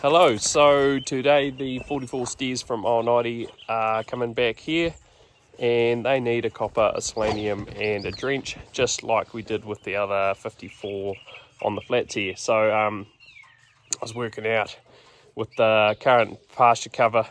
Hello, so today the 44 steers from Ohingaiti are coming back here and they need a copper, a selenium and a drench, just like we did with the other 54 on the flats here. So I was working out with the current pasture cover,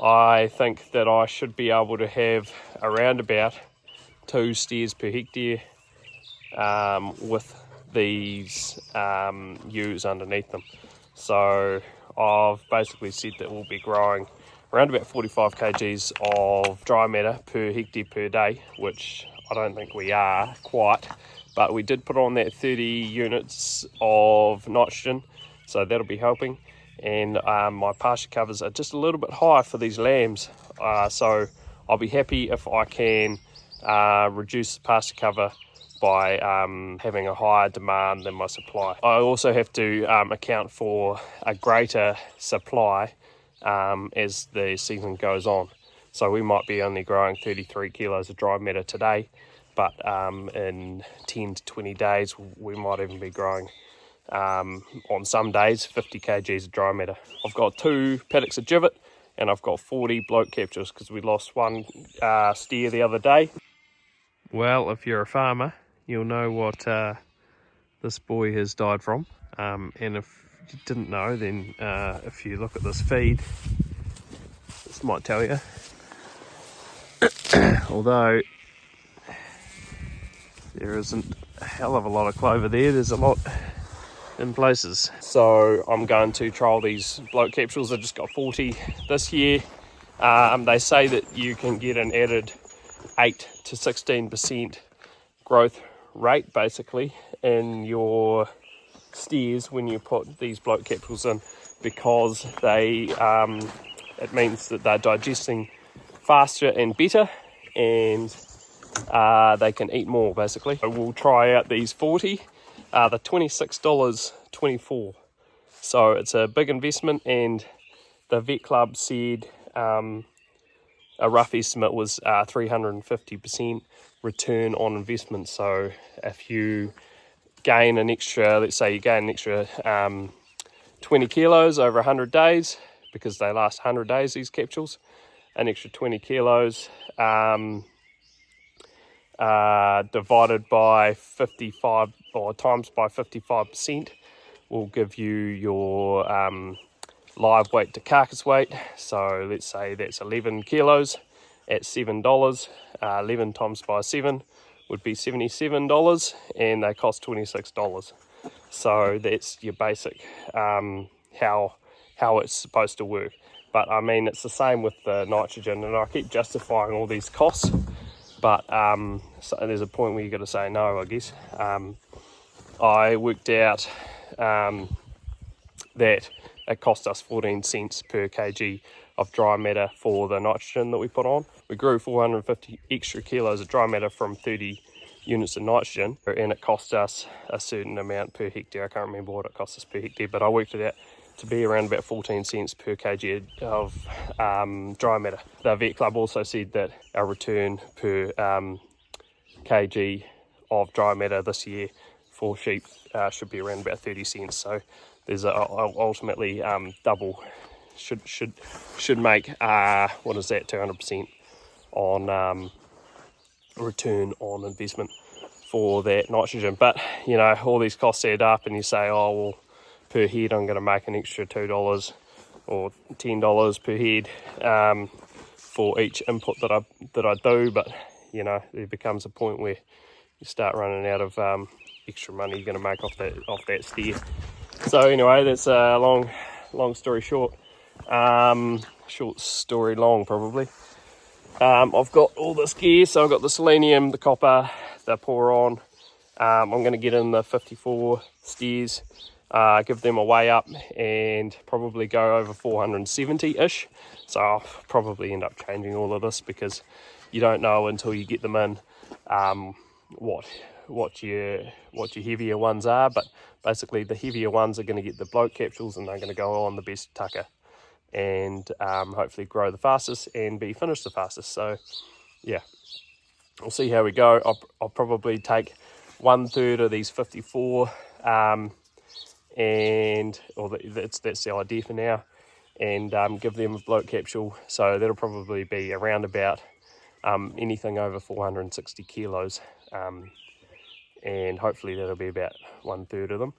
I think that I should be able to have around about 2 steers per hectare with these ewes underneath them. So I've basically said that we'll be growing around about 45 kgs of dry matter per hectare per day, which I don't think we are quite, but we did put on that 30 units of nitrogen, so that'll be helping. And my pasture covers are just a little bit high for these lambs, so I'll be happy if I can reduce the pasture cover by having a higher demand than my supply. I also have to account for a greater supply as the season goes on. So we might be only growing 33 kilos of dry matter today, but in 10 to 20 days we might even be growing on some days 50 kgs of dry matter. I've got 2 paddocks of jivet and I've got 40 bloat capsules because we lost one steer the other day. Well, if you're a farmer, you'll know what this boy has died from. And if you didn't know, then if you look at this feed, this might tell you. Although there isn't a hell of a lot of clover there, there's a lot in places. So I'm going to trial these bloat capsules. I just got 40 this year. They say that you can get an added 8 to 16% growth rate basically in your steers when you put these bloat capsules in, because they it means that they're digesting faster and better, and they can eat more basically. So we'll try out these 40. The $26.24, so it's a big investment, and the vet club said a rough estimate was 350% return on investment. So if you gain an extra, let's say you gain an extra 20 kilos over 100 days, because they last 100 days, these capsules, an extra 20 kilos divided by 55 or times by 55% will give you your live weight to carcass weight. So let's say that's 11 kilos at $7. 11 times by 7 would be $77, and they cost $26. So that's your basic how it's supposed to work. But I mean, it's the same with the nitrogen, and I keep justifying all these costs, but so there's a point where you got to say no, I guess. I worked out that it cost us 14 cents per kg of dry matter for the nitrogen that we put on. We grew 450 extra kilos of dry matter from 30 units of nitrogen, and it cost us a certain amount per hectare. I can't remember what it cost us per hectare, but I worked it out to be around about 14 cents per kg of dry matter. The vet club also said that our return per kg of dry matter this year for sheep should be around about 30 cents. So there's ultimately double, should make what is that, 200% on return on investment for that nitrogen. But you know, all these costs add up, and you say, oh well, per head I'm going to make an extra $2 or $10 per head for each input that I do. But you know, there becomes a point where you start running out of extra money you're going to make off that steer. So anyway, that's a long story short. Short story long probably. I've got all this gear, so I've got the selenium, the copper, the pour-on. I'm going to get in the 54 steers, give them a weigh up, and probably go over 470-ish. So I'll probably end up changing all of this, because you don't know until you get them in what your heavier ones are. But basically the heavier ones are going to get the bloat capsules, and they're going to go on the best tucker, and hopefully grow the fastest and be finished the fastest. So yeah, we'll see how we go. I'll probably take 1/3 of these 54 and that's the idea for now, and give them a bloat capsule. So that'll probably be around about anything over 460 kilos, and hopefully that'll be about 1/3 of them.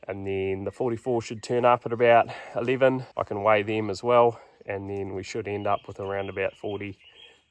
And then the 44 should turn up at about 11. I can weigh them as well, and then we should end up with around about 40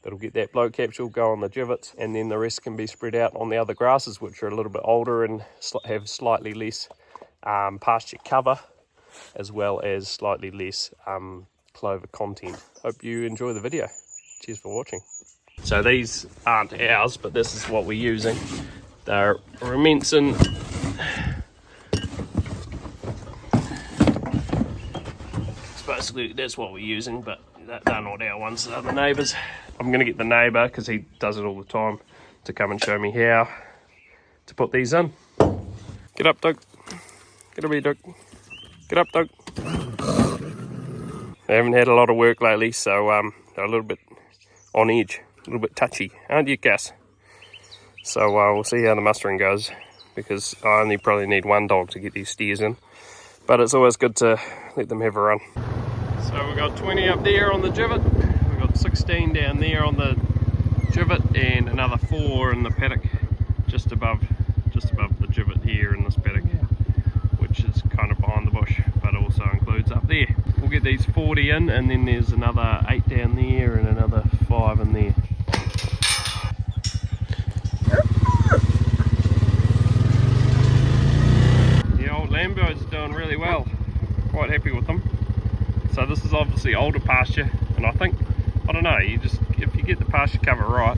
that'll get that bloat capsule, go on the givets, and then the rest can be spread out on the other grasses, which are a little bit older and have slightly less pasture cover, as well as slightly less clover content. Hope you enjoy the video. Cheers for watching. So these aren't ours, but this is what we're using. They're Remensing basically that's what we're using, but they're not our ones, they're the neighbours. I'm going to get the neighbour, because he does it all the time, to come and show me how to put these in. Get up, Doug. Get up here, Doug. Get up, Doug. They haven't had a lot of work lately, so they're a little bit on edge, a little bit touchy, aren't you, Gus? So we'll see how the mustering goes, because I only probably need one dog to get these steers in, but it's always good to let them have a run. So we've got 20 up there on the givet, we've got 16 down there on the givet, and another 4 in the paddock just above the givet here in this paddock, which is kind of behind the bush, but also includes up there. We'll get these 40 in, and then there's another 8 down there and another 5 in there. The old Lambo's doing really well, quite happy with them. So this is obviously older pasture, and I don't know, if you get the pasture cover right,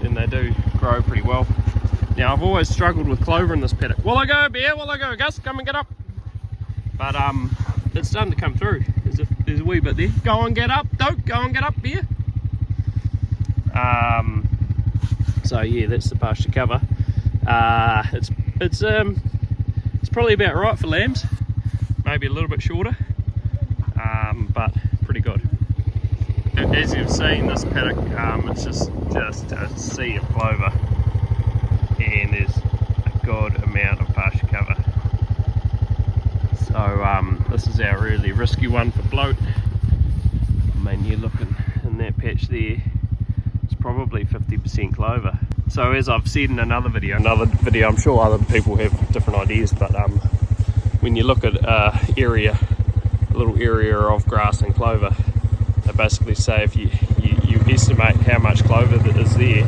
then they do grow pretty well. Now I've always struggled with clover in this paddock. Will I go, Bear? Will I go, Gus? Come and get up. But it's starting to come through. There's a wee bit there. Go on, get up, Doke. Go on, get up, Bear. So yeah, that's the pasture cover. It's probably about right for lambs. Maybe a little bit shorter. But pretty good. As you've seen, this paddock, it's just a sea of clover, and there's a good amount of pasture cover. So this is our really risky one for bloat. I mean, you're looking in that patch there, it's probably 50% clover. So as I've said in another video, I'm sure other people have different ideas, but when you look at a little area of grass and clover, they basically say if you estimate how much clover that is there,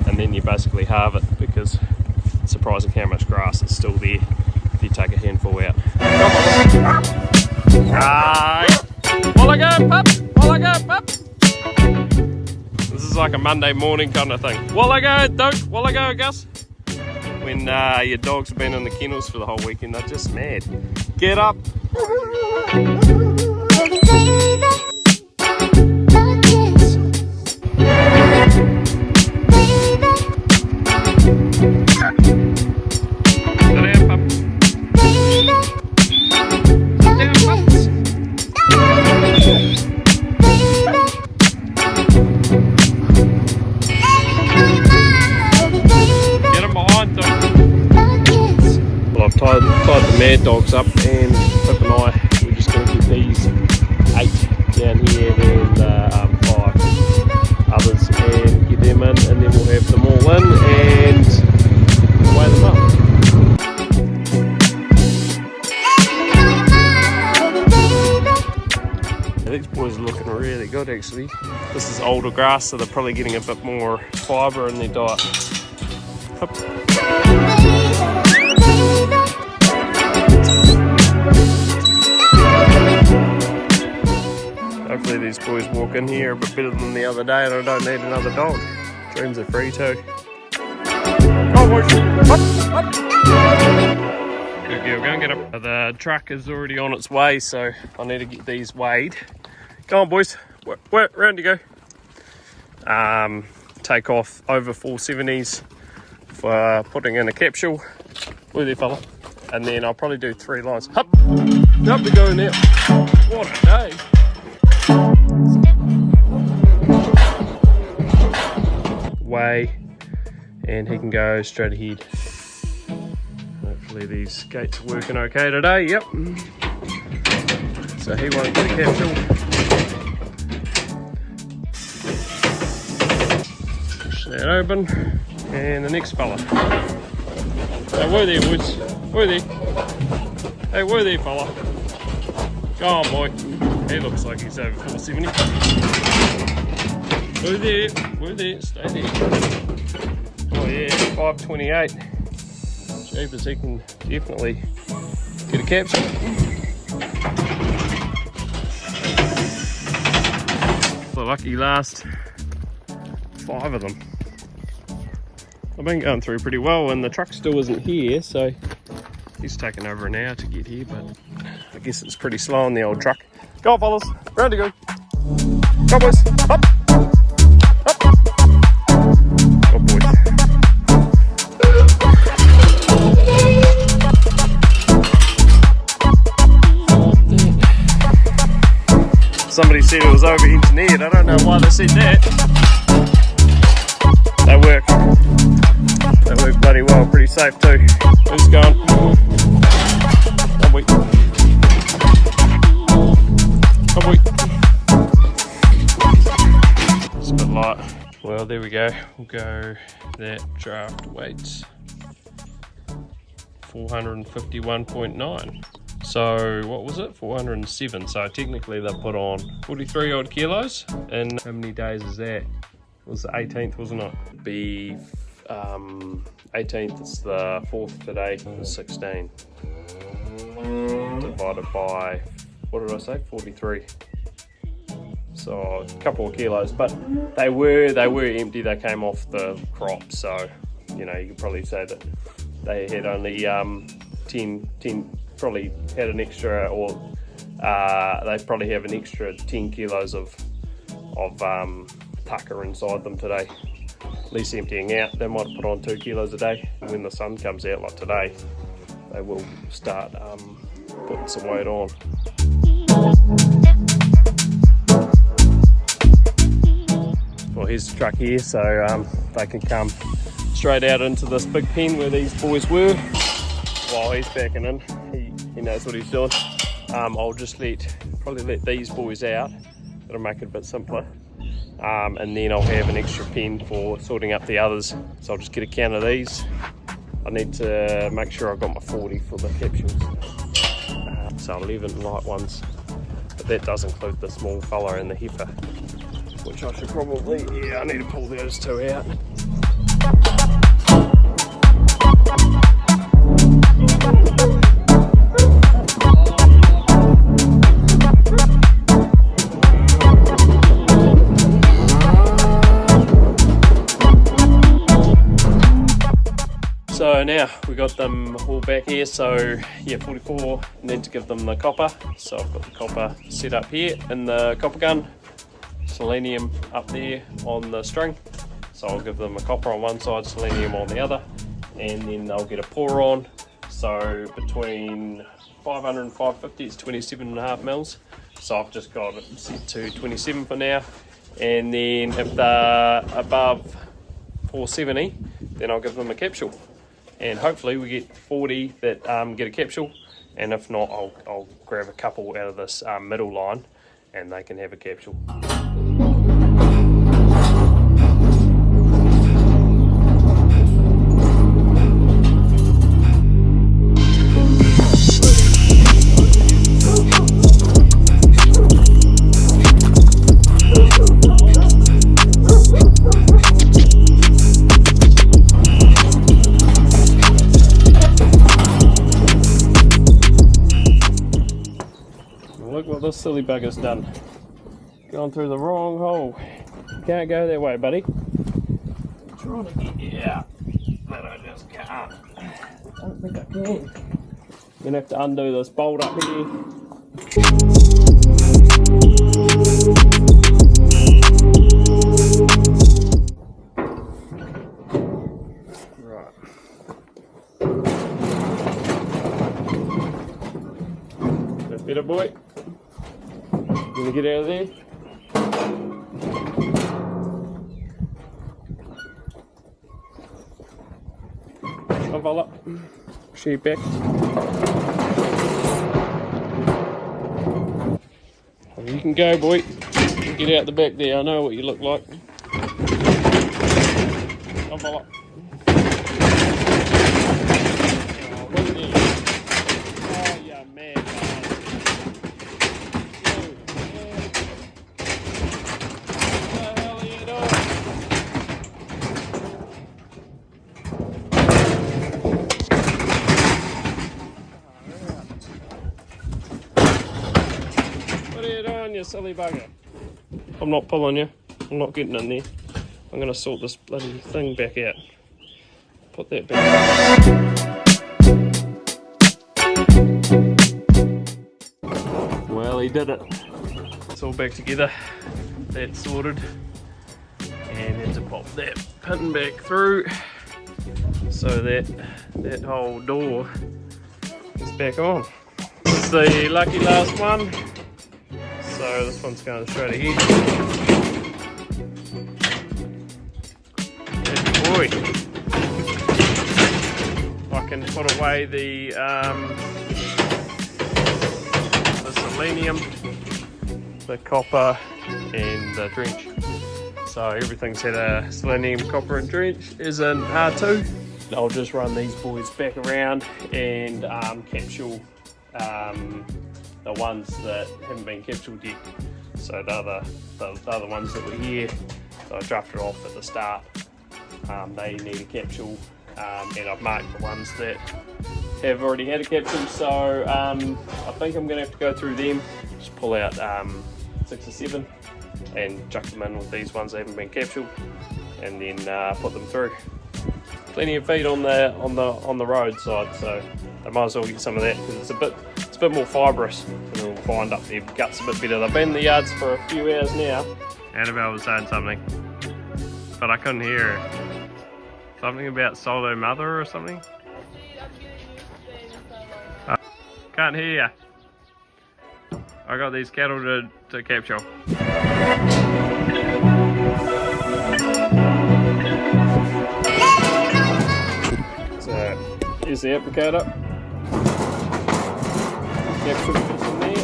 and then you basically halve it, because it's surprising how much grass is still there if you take a handful out. Will I go, pup? Will I go, pup? This is like a Monday morning kind of thing. Will I go, Doke? Will I go, Gus? When your dogs have been in the kennels for the whole weekend, they're just mad. Get up! Tied the mad dogs up, and Pip and I, we're just going to get these 8 down here and 5 others, and get them in, and then we'll have them all in and weigh them up. Now, these boys are looking really good actually. This is older grass, so they're probably getting a bit more fibre in their diet. Hopefully these boys walk in here a bit better than the other day, and I don't need another dog. Dreams are free too. Go boys! Up! Up! Good girl, go and get up. The truck is already on its way, so I need to get these weighed. Go on boys, where round you go. Take off over 470s for putting in a capsule. Where there fella? And then I'll probably do 3 lines. Up! Up we go now. What a day! Weigh, and he can go straight ahead. Hopefully Hopefully these gates are working okay today. Yep. So he won't get a capsule. Push that open. And the next fella. Hey, whoa there, boys. Whoa there. Hey, whoa there, fella. Go on, boy. He looks like he's over 470. Whoa there, stay there. Oh yeah, 528. Jeepers, he can definitely get a capsule. The lucky last 5 of them. I've been going through pretty well and the truck still isn't here, so he's taken over an hour to get here, but I guess it's pretty slow on the old truck. Go on, fellas, round to go. Go, boys, up. Up. Go, boys. Somebody said it was over-engineered. I don't know why they said that. They work bloody well, pretty safe too. Who's going? Come wait. Come wait. It's a bit light. Well, there we go. We'll go that draft weights 451.9. So what was it? 407. So technically they put on 43 odd kilos. And how many days is that? It was the 18th, wasn't it? Be 18th, it's the 4th today, 16. Divided by, what did I say? 43. So a couple of kilos, but they were empty. They came off the crop, so you know you could probably say that they had only 10 probably had an extra, or they probably have an extra 10 kilos of tucker inside them today. At least emptying out. They might put on 2 kilos a day. And when the sun comes out like today, they will start putting some weight on. Well, here's the truck here, so they can come straight out into this big pen where these boys were. While he's backing in, he knows what he's doing. I'll just probably let these boys out. That'll make it a bit simpler. And then I'll have an extra pen for sorting up the others. So I'll just get a count of these. I need to make sure I've got my 40 for the capsules. So 11 light ones. But that does include the small fella and the heifer, which I should probably, I need to pull those 2 out. So now we got them all back here, so yeah, 44, and then to give them the copper. So I've got the copper set up here in the copper gun, selenium up there on the string. So I'll give them a copper on one side, selenium on the other, and then I'll get a pour on. So between 500 and 550, it's 27.5 mils. So I've just got it set to 27 for now. And then if they're above 470, then I'll give them a capsule. And hopefully we get 40 that get a capsule, and if not, I'll grab a couple out of this middle line and they can have a capsule. Look what this silly bugger's done. Gone through the wrong hole. Can't go that way, buddy. I'm trying to get you out, but I just can't. I don't think I can. You're gonna have to undo this bolt up here. Right. That better, boy. Gonna get out of there. Come on, fella. sheep back. You can go, boy. Get out the back there. I know what you look like. Oh, bollock. Oh, look at you. Oh, you mad bastard. What the hell are you doing? What are you doing, you silly bugger? I'm not pulling you. I'm not getting in there. I'm going to sort this bloody thing back out. Put that back. Well, he did it. It's all back together. That's sorted. And had to pop that pin back through so that whole door is back on. This is the lucky last one. So this one's going straight ahead. Good boy. I can put away the selenium, the copper, and the drench. So everything's had a selenium, copper, and drench is in R2. I'll just run these boys back around and capsule the ones that haven't been capsuled yet. So the other ones that were here, so I drafted off at the start. They need a capsule, and I've marked the ones that have already had a capsule. So I think I'm going to have to go through them, just pull out 6 or 7, and chuck them in with these ones that haven't been capsuled, and then put them through. Plenty of feed on the road side, so I might as well get some of that because it's a bit more fibrous, and it'll bind up their guts a bit better. They've been in the yards for a few hours now. Annabelle was saying something, but I couldn't hear her. Something about solo mother or something. Can't hear you. I got these cattle to capture. So here's the applicator. Capsule fits in there.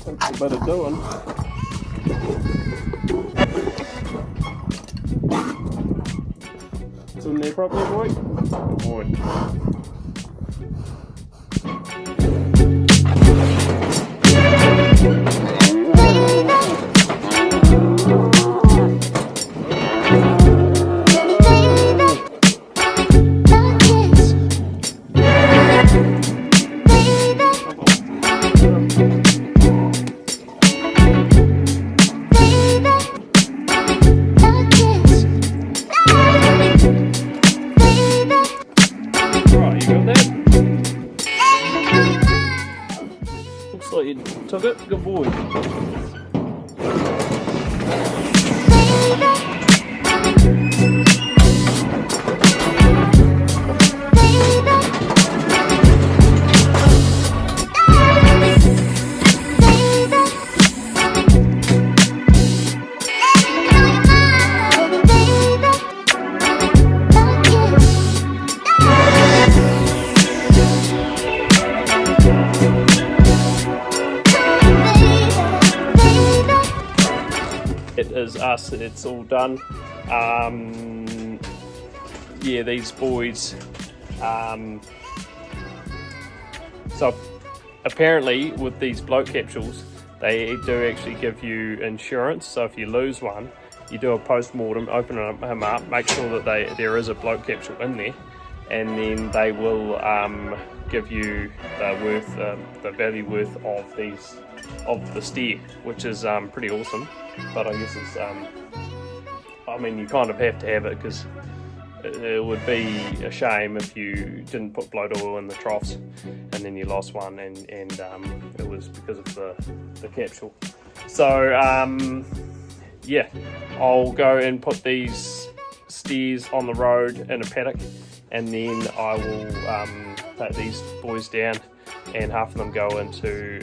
That's a bit of doing. It's in there properly, boy. Good boy. Took it, good boy. It is us, it's all done. Yeah, these boys, so apparently with these bloat capsules, they do actually give you insurance. So if you lose one, you do a post-mortem, open him up, make sure that there is a bloat capsule in there, and then they will give you the value worth of the steer, which is pretty awesome. But I guess it's I mean, you kind of have to have it because it would be a shame if you didn't put bloat oil in the troughs and then you lost one and it was because of the capsule. So yeah, I'll go and put these steers on the road in a paddock, and then I will take these boys down and half of them go into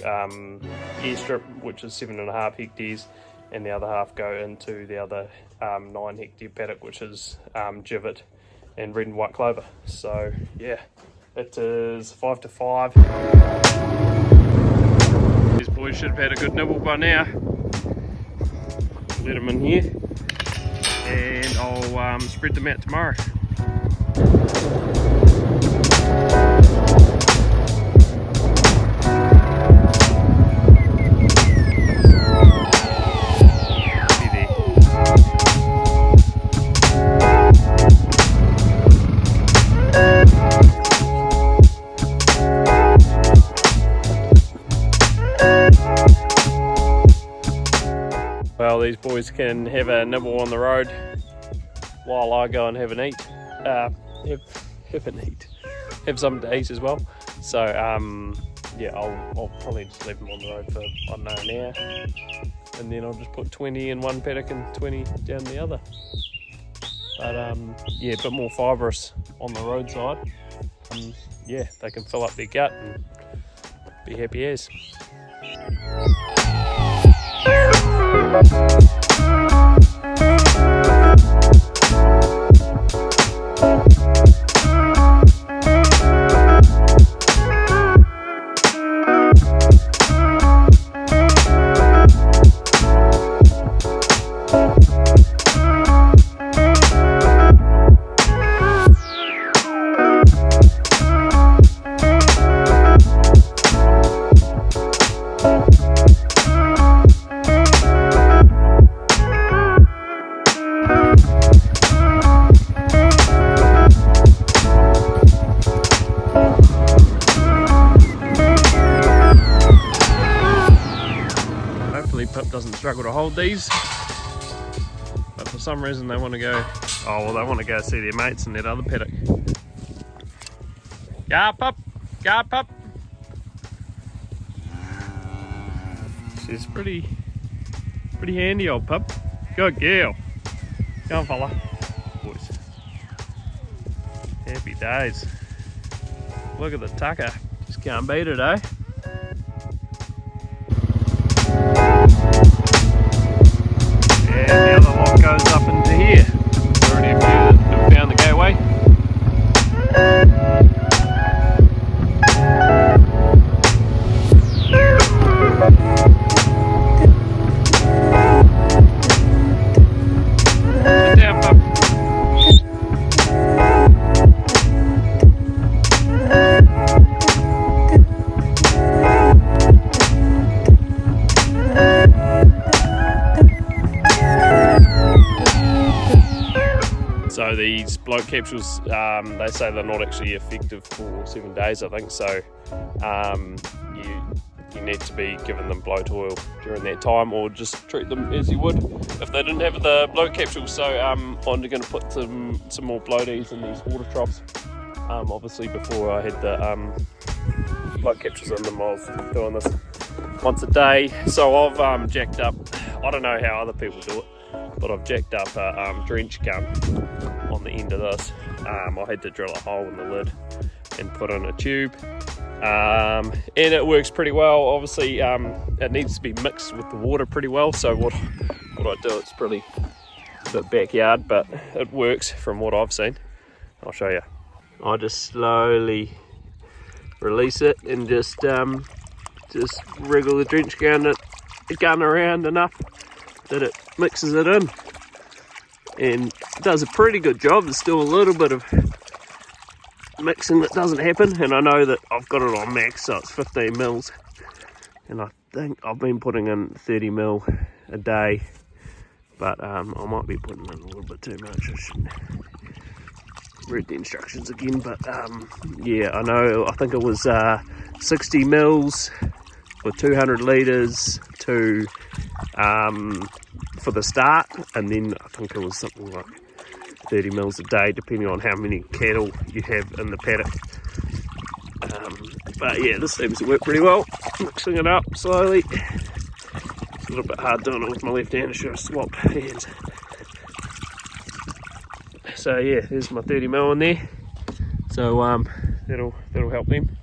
airstrip, which is 7.5 hectares, and the other half go into the other 9 hectare paddock, which is jivet and red and white clover. So yeah, it is 5 to 5. These boys should have had a good nibble by now. Let them in here, and I'll spread them out tomorrow. Well, these boys can have a nibble on the road while I go and have an eat. Have something to eat as well. So yeah, I'll probably just leave them on the road for, I don't know, an hour, and then I'll just put 20 in one paddock and 20 down the other. But yeah, a bit more fibrous on the roadside. Yeah, they can fill up their gut and be happy as. Pip doesn't struggle to hold these, but for some reason they want to go, they want to go see their mates in that other paddock. Go pup, go pup. She's pretty handy, old pup. Good girl. Go on, fella. Boys. Happy days. Look at the tucker. Just can't beat it, eh? And the other lot goes up into here. There's already a few that have found the gateway. Sit down, pup. So these bloat capsules, they say they're not actually effective for 7 days, I think. So you need to be giving them bloat oil during that time, or just treat them as you would if they didn't have the bloat capsules. So I'm going to put some more bloaties in these water troughs. Obviously before I had the bloat capsules in them, I was doing this once a day. So I've jacked up, I don't know how other people do it, but I've jacked up a drench gun on the end of this. I had to drill a hole in the lid and put in a tube, and it works pretty well. Obviously it needs to be mixed with the water pretty well, so what I do, it's pretty a bit backyard, but it works from what I've seen. I'll show you. I just slowly release it and just wriggle the drench gun around enough that it mixes it in, and it does a pretty good job. There's still a little bit of mixing that doesn't happen, and I know that I've got it on max, so it's 15 mils, and I think I've been putting in 30 mil a day, but I might be putting in a little bit too much. I should read the instructions again, but yeah, I know, I think it was 60 mils for 200 litres to for the start, and then I think it was something like 30 mils a day, depending on how many cattle you have in the paddock. But yeah, this seems to work pretty well. Mixing it up slowly. It's a little bit hard doing it with my left hand. I should have swapped hands. So yeah, there's my 30 mil in there. So that'll help them.